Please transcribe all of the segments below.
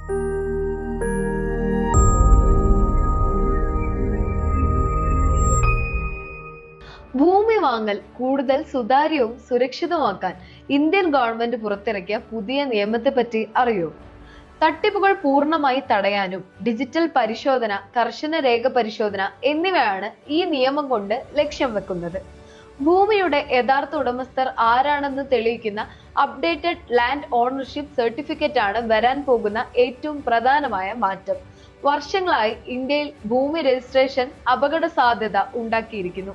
ഭൂമി വാങ്ങൽ കൂടുതൽ സുതാര്യവും സുരക്ഷിതമാക്കാൻ ഇന്ത്യൻ ഗവൺമെന്റ് പുറത്തിറക്കിയ പുതിയ നിയമത്തെപ്പറ്റി അറിയോ? തട്ടിപ്പുകൾ പൂർണ്ണമായി തടയാനും ഡിജിറ്റൽ പരിശോധന, കർശന രേഖ പരിശോധന എന്നിവയാണ് ഈ നിയമം കൊണ്ട് ലക്ഷ്യം വെക്കുന്നത്. ഭൂമിയുടെ യഥാർത്ഥ ഉടമസ്ഥർ ആരാണെന്ന് തെളിയിക്കുന്ന അപ്ഡേറ്റഡ് ലാൻഡ് ഓണർഷിപ്പ് സർട്ടിഫിക്കറ്റ് ആണ് വരാൻ പോകുന്ന ഏറ്റവും പ്രധാനമായ മാറ്റം. വർഷങ്ങളായി ഇന്ത്യയിൽ ഭൂമി രജിസ്ട്രേഷൻ അപകട സാധ്യത ഉണ്ടാക്കിയിരിക്കുന്നു.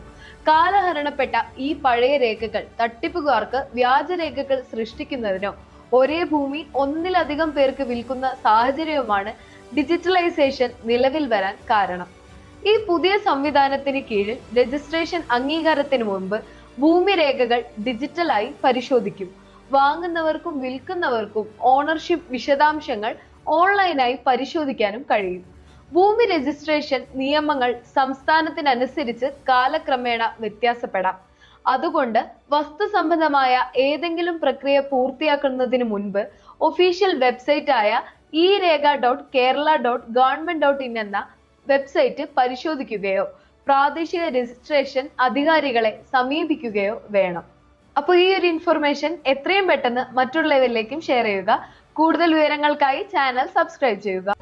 കാലഹരണപ്പെട്ട ഈ പഴയ രേഖകൾ തട്ടിപ്പുകാർക്ക് വ്യാജരേഖകൾ സൃഷ്ടിക്കുന്നതിനോ ഒരേ ഭൂമി ഒന്നിലധികം പേർക്ക് വിൽക്കുന്ന സാഹചര്യവുമാണ് ഡിജിറ്റലൈസേഷൻ നിലവിൽ വരാൻ കാരണം. ഈ പുതിയ സംവിധാനത്തിന് കീഴിൽ രജിസ്ട്രേഷൻ അംഗീകാരത്തിന് മുൻപ് ഭൂമി രേഖകൾ ഡിജിറ്റലായി പരിശോധിക്കും. വാങ്ങുന്നവർക്കും വിൽക്കുന്നവർക്കും ഓണർഷിപ്പ് വിശദാംശങ്ങൾ ഓൺലൈനായി പരിശോധിക്കാനും കഴിയും. ഭൂമി രജിസ്ട്രേഷൻ നിയമങ്ങൾ സംസ്ഥാനത്തിനനുസരിച്ച് കാലക്രമേണ വ്യത്യാസപ്പെടാം. അതുകൊണ്ട് വസ്തു സംബന്ധമായ ഏതെങ്കിലും പ്രക്രിയ പൂർത്തിയാക്കുന്നതിന് മുൻപ് ഒഫീഷ്യൽ വെബ്സൈറ്റ് ആയ e-rega.kerala.government.in എന്ന വെബ്സൈറ്റ് പരിശോധിക്കുകയോ പ്രാദേശിക രജിസ്ട്രേഷൻ അധികാരികളെ സമീപിക്കുകയോ വേണം. അപ്പോൾ ഈ ഒരു ഇൻഫർമേഷൻ എത്രയും പെട്ടെന്ന് മറ്റുള്ളവരിലേക്കും ഷെയർ ചെയ്യുക. കൂടുതൽ വിവരങ്ങൾക്കായി ചാനൽ സബ്സ്ക്രൈബ് ചെയ്യുക.